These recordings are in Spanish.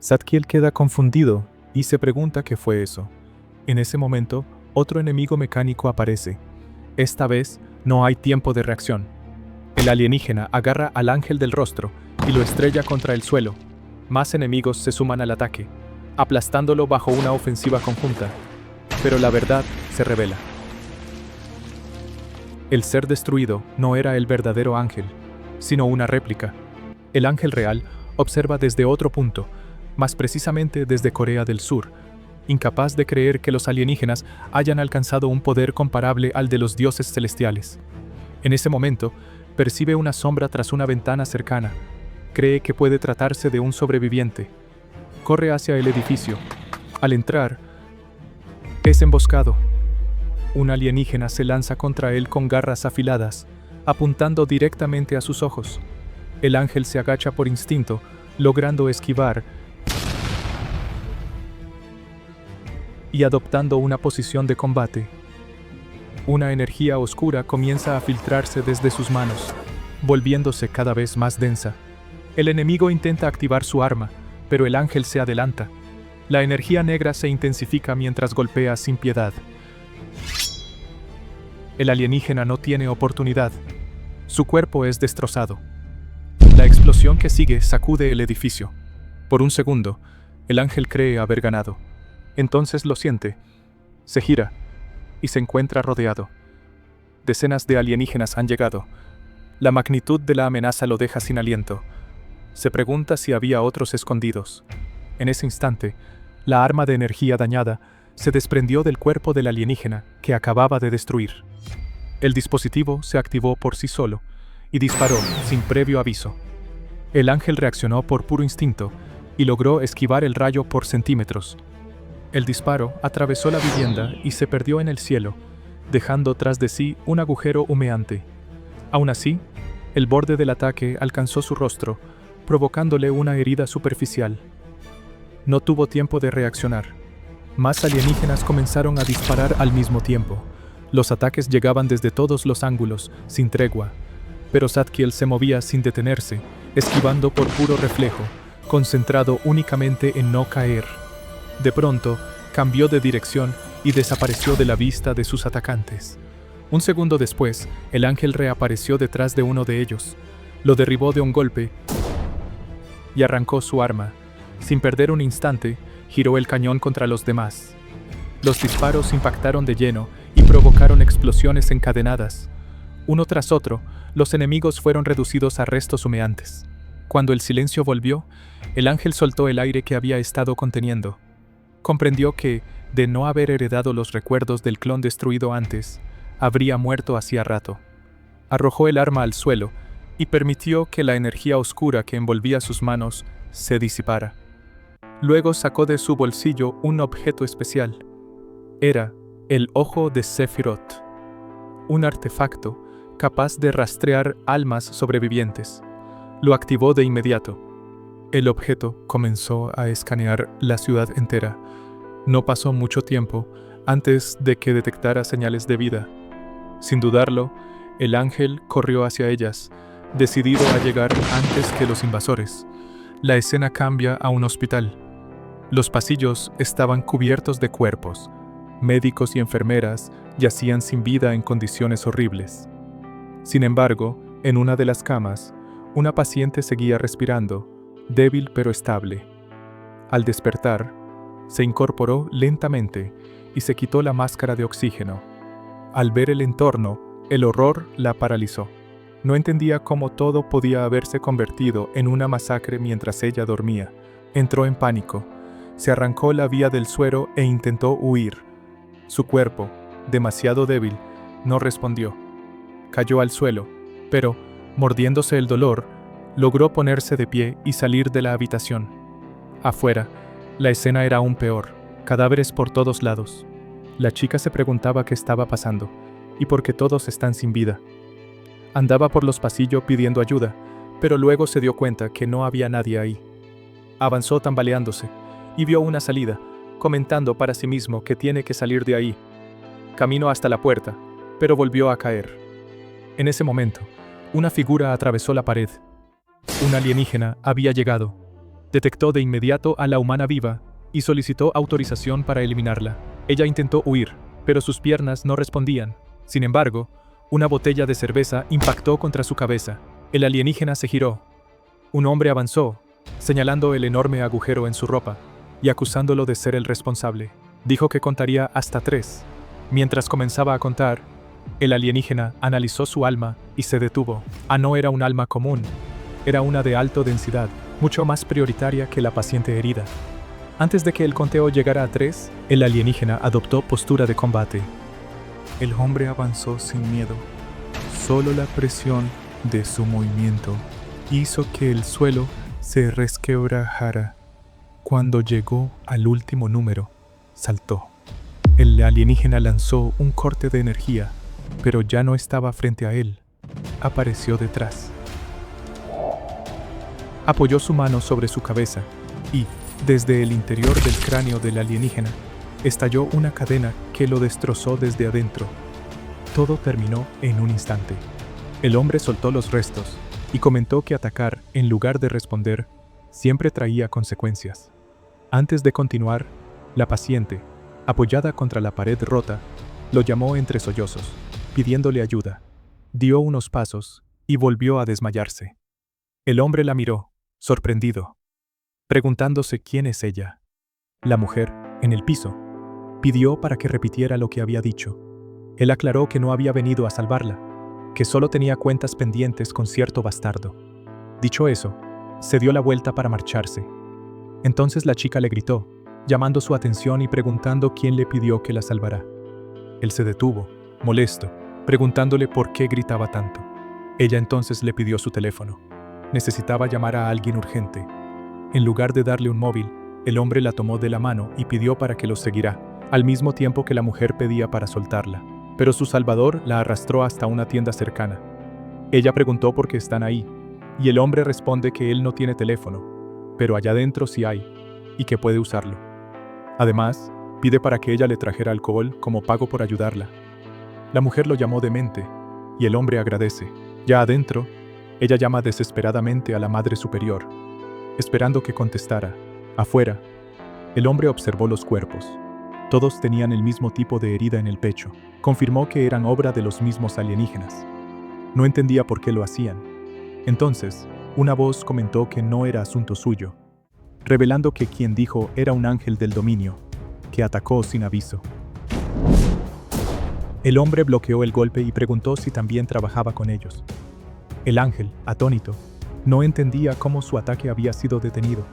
Zadkiel queda confundido y se pregunta qué fue eso. En ese momento, otro enemigo mecánico aparece. Esta vez, no hay tiempo de reacción. El alienígena agarra al ángel del rostro y lo estrella contra el suelo. Más enemigos se suman al ataque, aplastándolo bajo una ofensiva conjunta. Pero la verdad se revela. El ser destruido no era el verdadero ángel, sino una réplica. El ángel real observa desde otro punto, más precisamente desde Corea del Sur, incapaz de creer que los alienígenas hayan alcanzado un poder comparable al de los dioses celestiales. En ese momento, percibe una sombra tras una ventana cercana. Cree que puede tratarse de un sobreviviente. Corre hacia el edificio. Al entrar, es emboscado. Un alienígena se lanza contra él con garras afiladas, apuntando directamente a sus ojos. El ángel se agacha por instinto, logrando esquivar y adoptando una posición de combate. Una energía oscura comienza a filtrarse desde sus manos, volviéndose cada vez más densa. El enemigo intenta activar su arma, pero el ángel se adelanta. La energía negra se intensifica mientras golpea sin piedad. El alienígena no tiene oportunidad. Su cuerpo es destrozado. La explosión que sigue sacude el edificio. Por un segundo, el ángel cree haber ganado. Entonces lo siente, se gira y se encuentra rodeado. Decenas de alienígenas han llegado. La magnitud de la amenaza lo deja sin aliento. Se pregunta si había otros escondidos. En ese instante, la arma de energía dañada se desprendió del cuerpo del alienígena que acababa de destruir. El dispositivo se activó por sí solo y disparó sin previo aviso. El ángel reaccionó por puro instinto y logró esquivar el rayo por centímetros. El disparo atravesó la vivienda y se perdió en el cielo, dejando tras de sí un agujero humeante. Aún así, el borde del ataque alcanzó su rostro, provocándole una herida superficial. No tuvo tiempo de reaccionar. Más alienígenas comenzaron a disparar al mismo tiempo. Los ataques llegaban desde todos los ángulos, sin tregua. Pero Zadkiel se movía sin detenerse, esquivando por puro reflejo, concentrado únicamente en no caer. De pronto, cambió de dirección y desapareció de la vista de sus atacantes. Un segundo después, el ángel reapareció detrás de uno de ellos. Lo derribó de un golpe y arrancó su arma. Sin perder un instante, giró el cañón contra los demás. Los disparos impactaron de lleno y provocaron explosiones encadenadas. Uno tras otro, los enemigos fueron reducidos a restos humeantes. Cuando el silencio volvió, el ángel soltó el aire que había estado conteniendo. Comprendió que, de no haber heredado los recuerdos del clon destruido antes, habría muerto hacía rato. Arrojó el arma al suelo y permitió que la energía oscura que envolvía sus manos se disipara. Luego sacó de su bolsillo un objeto especial. Era el Ojo de Sephiroth, un artefacto capaz de rastrear almas sobrevivientes. Lo activó de inmediato. El objeto comenzó a escanear la ciudad entera. No pasó mucho tiempo antes de que detectara señales de vida. Sin dudarlo, el ángel corrió hacia ellas, decidido a llegar antes que los invasores. La escena cambia a un hospital. Los pasillos estaban cubiertos de cuerpos. Médicos y enfermeras yacían sin vida en condiciones horribles. Sin embargo, en una de las camas, una paciente seguía respirando, débil pero estable. Al despertar, se incorporó lentamente y se quitó la máscara de oxígeno. Al ver el entorno, el horror la paralizó. No entendía cómo todo podía haberse convertido en una masacre mientras ella dormía. Entró en pánico, se arrancó la vía del suero e intentó huir. Su cuerpo, demasiado débil, no respondió. Cayó al suelo, pero, mordiéndose el dolor, logró ponerse de pie y salir de la habitación. Afuera, la escena era aún peor, cadáveres por todos lados. La chica se preguntaba qué estaba pasando, y por qué todos están sin vida. Andaba por los pasillos pidiendo ayuda, pero luego se dio cuenta que no había nadie ahí. Avanzó tambaleándose, y vio una salida, comentando para sí mismo que tiene que salir de ahí. Caminó hasta la puerta, pero volvió a caer. En ese momento, una figura atravesó la pared. Un alienígena había llegado. Detectó de inmediato a la humana viva y solicitó autorización para eliminarla. Ella intentó huir, pero sus piernas no respondían. Sin embargo, una botella de cerveza impactó contra su cabeza. El alienígena se giró. Un hombre avanzó, señalando el enorme agujero en su ropa y acusándolo de ser el responsable. Dijo que contaría hasta 3. Mientras comenzaba a contar, el alienígena analizó su alma y se detuvo. No era un alma común, era una de alta densidad, mucho más prioritaria que la paciente herida. Antes de que el conteo llegara a 3, el alienígena adoptó postura de combate. El hombre avanzó sin miedo. Solo la presión de su movimiento hizo que el suelo se resquebrajara. Cuando llegó al último número, saltó. El alienígena lanzó un corte de energía, pero ya no estaba frente a él. Apareció detrás. Apoyó su mano sobre su cabeza y, desde el interior del cráneo del alienígena, estalló una cadena que lo destrozó desde adentro. Todo terminó en un instante. El hombre soltó los restos y comentó que atacar, en lugar de responder, siempre traía consecuencias. Antes de continuar, la paciente, apoyada contra la pared rota, lo llamó entre sollozos, pidiéndole ayuda. Dio unos pasos y volvió a desmayarse. El hombre la miró, sorprendido, preguntándose quién es ella. La mujer, en el piso, pidió para que repitiera lo que había dicho. Él aclaró que no había venido a salvarla, que solo tenía cuentas pendientes con cierto bastardo. Dicho eso, se dio la vuelta para marcharse. Entonces la chica le gritó, llamando su atención y preguntando quién le pidió que la salvara. Él se detuvo, molesto, preguntándole por qué gritaba tanto. Ella entonces le pidió su teléfono. Necesitaba llamar a alguien urgente. En lugar de darle un móvil, el hombre la tomó de la mano y pidió para que lo seguirá, al mismo tiempo que la mujer pedía para soltarla. Pero su salvador la arrastró hasta una tienda cercana. Ella preguntó por qué están ahí, y el hombre responde que él no tiene teléfono, pero allá adentro sí hay, y que puede usarlo. Además, pide para que ella le trajera alcohol como pago por ayudarla. La mujer lo llamó demente, y el hombre agradece. Ya adentro, ella llama desesperadamente a la Madre Superior, esperando que contestara. Afuera, el hombre observó los cuerpos. Todos tenían el mismo tipo de herida en el pecho. Confirmó que eran obra de los mismos alienígenas. No entendía por qué lo hacían. Entonces, una voz comentó que no era asunto suyo, revelando que quien dijo era un ángel del dominio, que atacó sin aviso. El hombre bloqueó el golpe y preguntó si también trabajaba con ellos. El ángel, atónito, no entendía cómo su ataque había sido detenido,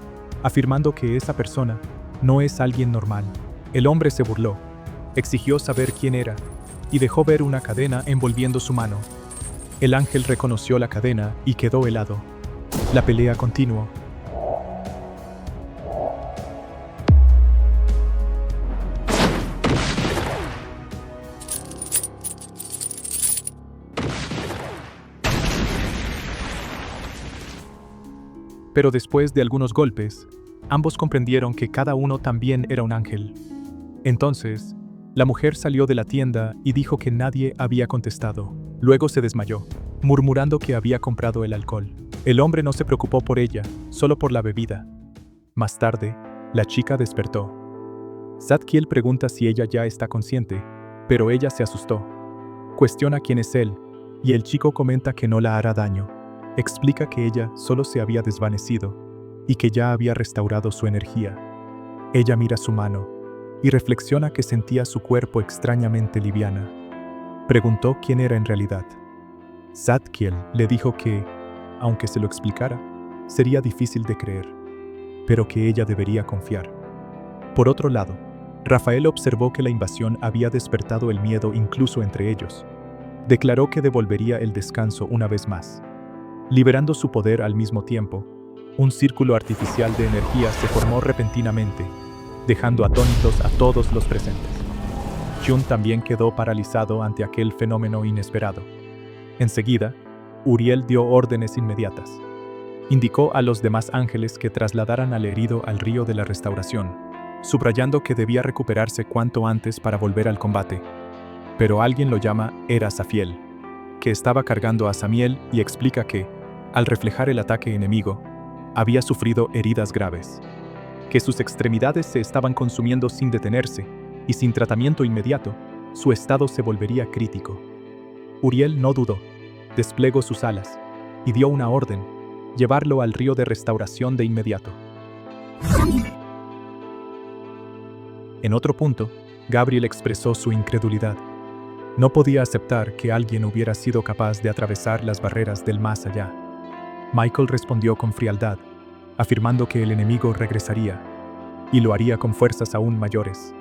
afirmando que esa persona no es alguien normal. El hombre se burló, exigió saber quién era, y dejó ver una cadena envolviendo su mano. El ángel reconoció la cadena y quedó helado. La pelea continuó. Pero después de algunos golpes, ambos comprendieron que cada uno también era un ángel. Entonces, la mujer salió de la tienda y dijo que nadie había contestado. Luego se desmayó, murmurando que había comprado el alcohol. El hombre no se preocupó por ella, solo por la bebida. Más tarde, la chica despertó. Zadkiel pregunta si ella ya está consciente, pero ella se asustó. Cuestiona quién es él, y el chico comenta que no la hará daño. Explica que ella solo se había desvanecido y que ya había restaurado su energía. Ella mira su mano y reflexiona que sentía su cuerpo extrañamente liviana. Preguntó quién era en realidad. Zadkiel le dijo que, aunque se lo explicara, sería difícil de creer, pero que ella debería confiar. Por otro lado, Rafael observó que la invasión había despertado el miedo incluso entre ellos. Declaró que devolvería el descanso una vez más. Liberando su poder al mismo tiempo, un círculo artificial de energía se formó repentinamente, dejando atónitos a todos los presentes. Jun también quedó paralizado ante aquel fenómeno inesperado. Enseguida, Uriel dio órdenes inmediatas. Indicó a los demás ángeles que trasladaran al herido al río de la restauración, subrayando que debía recuperarse cuanto antes para volver al combate. Pero alguien lo llama Era Safiel, que estaba cargando a Samiel y explica que, al reflejar el ataque enemigo, había sufrido heridas graves, que sus extremidades se estaban consumiendo sin detenerse, y sin tratamiento inmediato, su estado se volvería crítico. Uriel no dudó, desplegó sus alas, y dio una orden: llevarlo al río de restauración de inmediato. En otro punto, Gabriel expresó su incredulidad. No podía aceptar que alguien hubiera sido capaz de atravesar las barreras del más allá. Michael respondió con frialdad, afirmando que el enemigo regresaría, y lo haría con fuerzas aún mayores.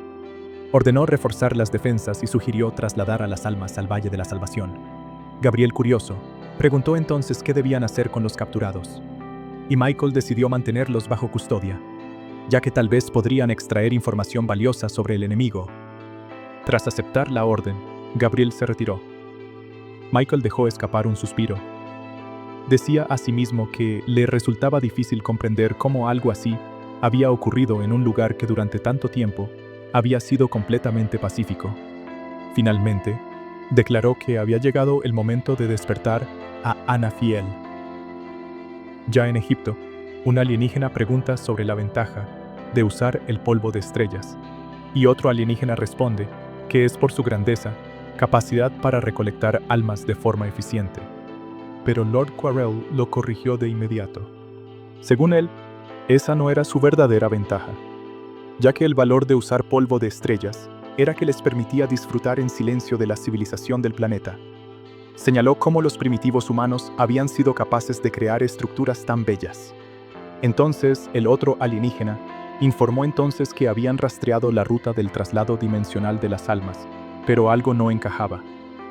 Ordenó reforzar las defensas y sugirió trasladar a las almas al Valle de la Salvación. Gabriel, curioso, preguntó entonces qué debían hacer con los capturados, y Michael decidió mantenerlos bajo custodia, ya que tal vez podrían extraer información valiosa sobre el enemigo. Tras aceptar la orden, Gabriel se retiró. Michael dejó escapar un suspiro. Decía a sí mismo que le resultaba difícil comprender cómo algo así había ocurrido en un lugar que durante tanto tiempo había sido completamente pacífico. Finalmente, declaró que había llegado el momento de despertar a Anafiel. Ya en Egipto, un alienígena pregunta sobre la ventaja de usar el polvo de estrellas, y otro alienígena responde que es por su grandeza, capacidad para recolectar almas de forma eficiente. Pero Lord Quarrel lo corrigió de inmediato. Según él, esa no era su verdadera ventaja, ya que el valor de usar polvo de estrellas era que les permitía disfrutar en silencio de la civilización del planeta. Señaló cómo los primitivos humanos habían sido capaces de crear estructuras tan bellas. Entonces, el otro alienígena informó entonces que habían rastreado la ruta del traslado dimensional de las almas, pero algo no encajaba.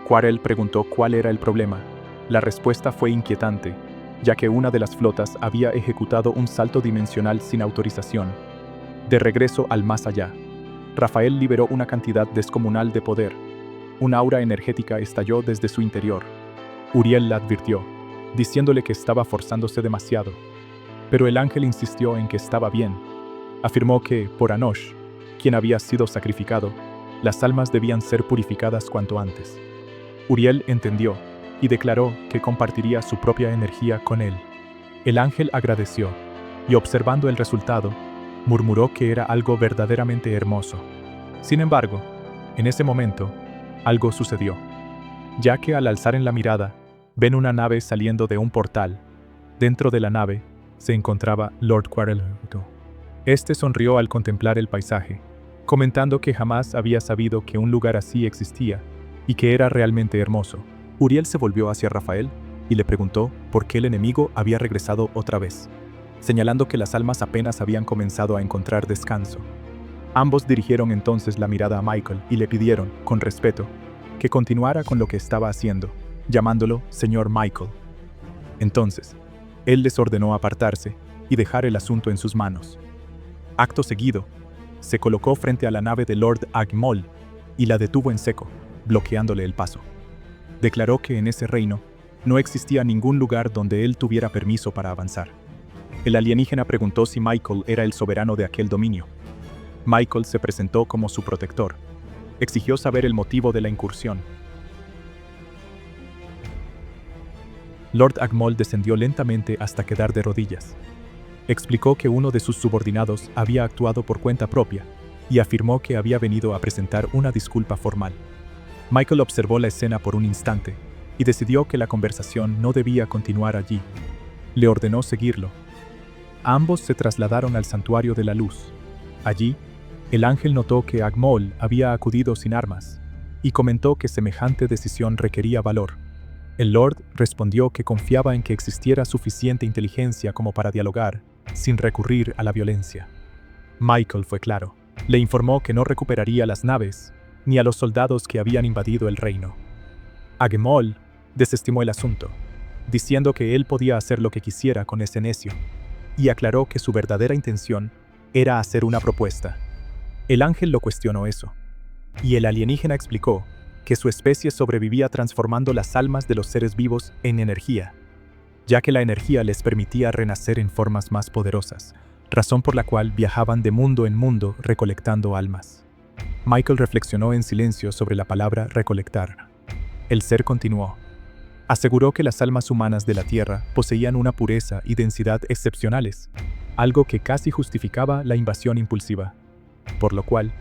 Quarrel preguntó cuál era el problema. La respuesta fue inquietante, ya que una de las flotas había ejecutado un salto dimensional sin autorización. De regreso al más allá, Rafael liberó una cantidad descomunal de poder. Un aura energética estalló desde su interior. Uriel la advirtió, diciéndole que estaba forzándose demasiado. Pero el ángel insistió en que estaba bien. Afirmó que, por Anosh, quien había sido sacrificado, las almas debían ser purificadas cuanto antes. Uriel entendió y declaró que compartiría su propia energía con él. El ángel agradeció, y observando el resultado, murmuró que era algo verdaderamente hermoso. Sin embargo, en ese momento, algo sucedió, ya que al alzar en la mirada, ven una nave saliendo de un portal. Dentro de la nave se encontraba Lord Quarrel. Este sonrió al contemplar el paisaje, comentando que jamás había sabido que un lugar así existía y que era realmente hermoso. Uriel se volvió hacia Rafael y le preguntó por qué el enemigo había regresado otra vez, señalando que las almas apenas habían comenzado a encontrar descanso. Ambos dirigieron entonces la mirada a Michael y le pidieron, con respeto, que continuara con lo que estaba haciendo, llamándolo Señor Michael. Entonces, él les ordenó apartarse y dejar el asunto en sus manos. Acto seguido, se colocó frente a la nave de Lord Agmol y la detuvo en seco, bloqueándole el paso. Declaró que en ese reino no existía ningún lugar donde él tuviera permiso para avanzar. El alienígena preguntó si Michael era el soberano de aquel dominio. Michael se presentó como su protector. Exigió saber el motivo de la incursión. Lord Agmol descendió lentamente hasta quedar de rodillas. Explicó que uno de sus subordinados había actuado por cuenta propia y afirmó que había venido a presentar una disculpa formal. Michael observó la escena por un instante y decidió que la conversación no debía continuar allí. Le ordenó seguirlo. Ambos se trasladaron al Santuario de la Luz. Allí, el ángel notó que Agmol había acudido sin armas y comentó que semejante decisión requería valor. El Lord respondió que confiaba en que existiera suficiente inteligencia como para dialogar sin recurrir a la violencia. Michael fue claro. Le informó que no recuperaría las naves ni a los soldados que habían invadido el reino. Agmol desestimó el asunto, diciendo que él podía hacer lo que quisiera con ese necio, y aclaró que su verdadera intención era hacer una propuesta. El ángel lo cuestionó eso, y el alienígena explicó que su especie sobrevivía transformando las almas de los seres vivos en energía, ya que la energía les permitía renacer en formas más poderosas, razón por la cual viajaban de mundo en mundo recolectando almas. Michael reflexionó en silencio sobre la palabra recolectar. El ser continuó. Aseguró que las almas humanas de la Tierra poseían una pureza y densidad excepcionales, algo que casi justificaba la invasión impulsiva, por lo cual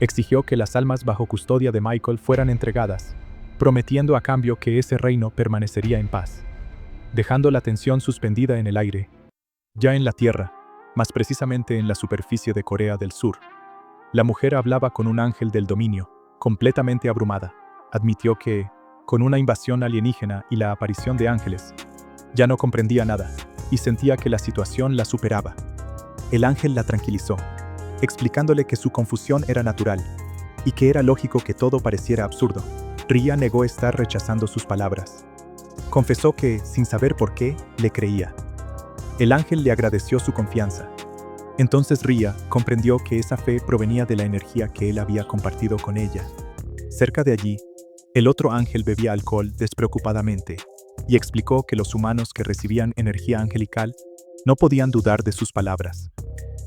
exigió que las almas bajo custodia de Michael fueran entregadas, prometiendo a cambio que ese reino permanecería en paz, dejando la tensión suspendida en el aire. Ya en la Tierra, más precisamente en la superficie de Corea del Sur, la mujer hablaba con un ángel del dominio, completamente abrumada. Admitió que, con una invasión alienígena y la aparición de ángeles, ya no comprendía nada y sentía que la situación la superaba. El ángel la tranquilizó, explicándole que su confusión era natural y que era lógico que todo pareciera absurdo. Ria negó estar rechazando sus palabras. Confesó que, sin saber por qué, le creía. El ángel le agradeció su confianza. Entonces Ria comprendió que esa fe provenía de la energía que él había compartido con ella. Cerca de allí, el otro ángel bebía alcohol despreocupadamente y explicó que los humanos que recibían energía angelical no podían dudar de sus palabras.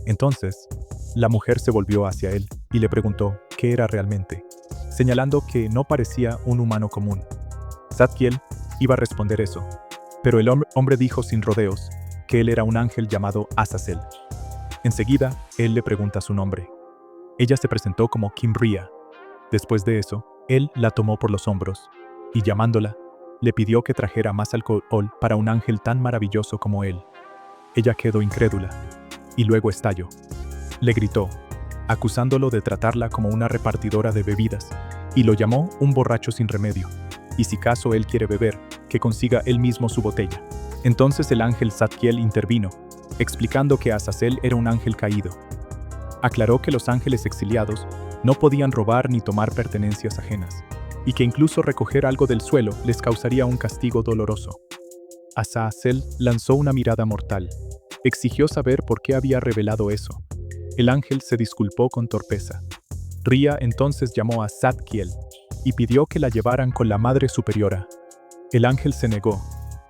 Entonces, la mujer se volvió hacia él y le preguntó qué era realmente, señalando que no parecía un humano común. Zadkiel iba a responder eso, pero el hombre dijo sin rodeos que él era un ángel llamado Azazel. Enseguida, él le pregunta su nombre. Ella se presentó como Kim Ria. Después de eso, él la tomó por los hombros y, llamándola, le pidió que trajera más alcohol para un ángel tan maravilloso como él. Ella quedó incrédula y luego estalló. Le gritó, acusándolo de tratarla como una repartidora de bebidas, y lo llamó un borracho sin remedio, y si caso él quiere beber, que consiga él mismo su botella. Entonces el ángel Zadkiel intervino, explicando que Azazel era un ángel caído. Aclaró que los ángeles exiliados no podían robar ni tomar pertenencias ajenas, y que incluso recoger algo del suelo les causaría un castigo doloroso. Azazel lanzó una mirada mortal. Exigió saber por qué había revelado eso. El ángel se disculpó con torpeza. Ria entonces llamó a Zadkiel y pidió que la llevaran con la Madre Superiora. El ángel se negó,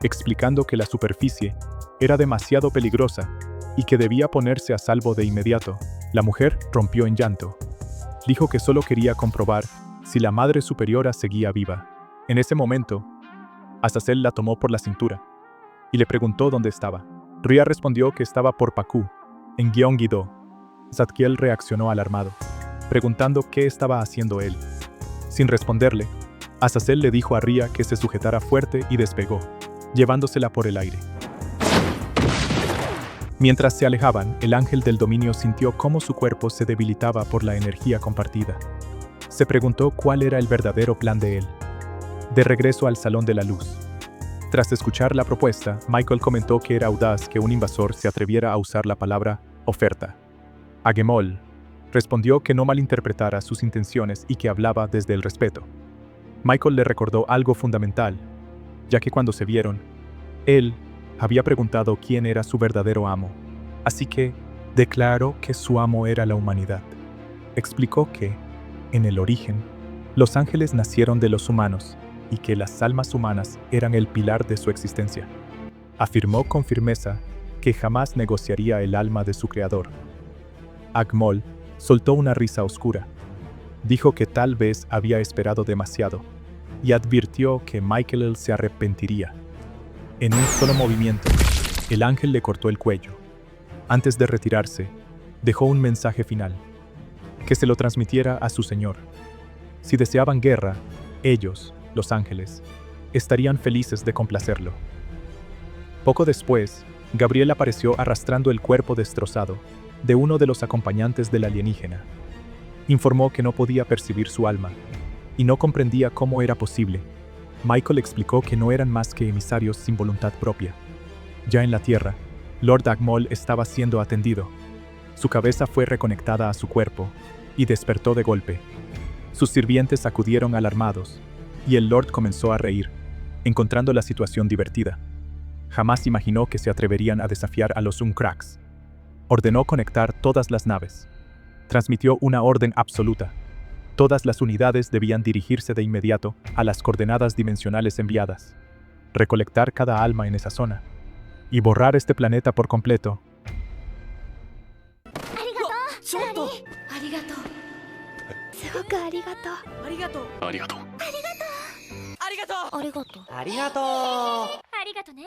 explicando que la superficie era demasiado peligrosa y que debía ponerse a salvo de inmediato. La mujer rompió en llanto. Dijo que solo quería comprobar si la Madre Superiora seguía viva. En ese momento, Azazel la tomó por la cintura y le preguntó dónde estaba. Ria respondió que estaba por Pakú, en Gyeonggi-do. Zadkiel reaccionó alarmado, preguntando qué estaba haciendo él. Sin responderle, Azazel le dijo a Ria que se sujetara fuerte y despegó, llevándosela por el aire. Mientras se alejaban, el ángel del dominio sintió cómo su cuerpo se debilitaba por la energía compartida. Se preguntó cuál era el verdadero plan de él. De regreso al Salón de la Luz. Tras escuchar la propuesta, Michael comentó que era audaz que un invasor se atreviera a usar la palabra oferta. Agemol respondió que no malinterpretara sus intenciones y que hablaba desde el respeto. Michael le recordó algo fundamental, ya que cuando se vieron, él había preguntado quién era su verdadero amo, así que declaró que su amo era la humanidad. Explicó que, en el origen, los ángeles nacieron de los humanos y que las almas humanas eran el pilar de su existencia. Afirmó con firmeza que jamás negociaría el alma de su creador. Agmol soltó una risa oscura. Dijo que tal vez había esperado demasiado y advirtió que Michael se arrepentiría. En un solo movimiento, el ángel le cortó el cuello. Antes de retirarse, dejó un mensaje final, que se lo transmitiera a su señor. Si deseaban guerra, ellos, los ángeles, estarían felices de complacerlo. Poco después, Gabriel apareció arrastrando el cuerpo destrozado de uno de los acompañantes del alienígena. Informó que no podía percibir su alma y no comprendía cómo era posible. Michael explicó que no eran más que emisarios sin voluntad propia. Ya en la Tierra, Lord Agmol estaba siendo atendido. Su cabeza fue reconectada a su cuerpo y despertó de golpe. Sus sirvientes acudieron alarmados y el Lord comenzó a reír, encontrando la situación divertida. Jamás imaginó que se atreverían a desafiar a los Uncracks. Ordenó conectar todas las naves. Transmitió una orden absoluta. Todas las unidades debían dirigirse de inmediato a las coordenadas dimensionales enviadas, recolectar cada alma en esa zona y borrar este planeta por completo. ありがとう。ありがとう。ありがとね。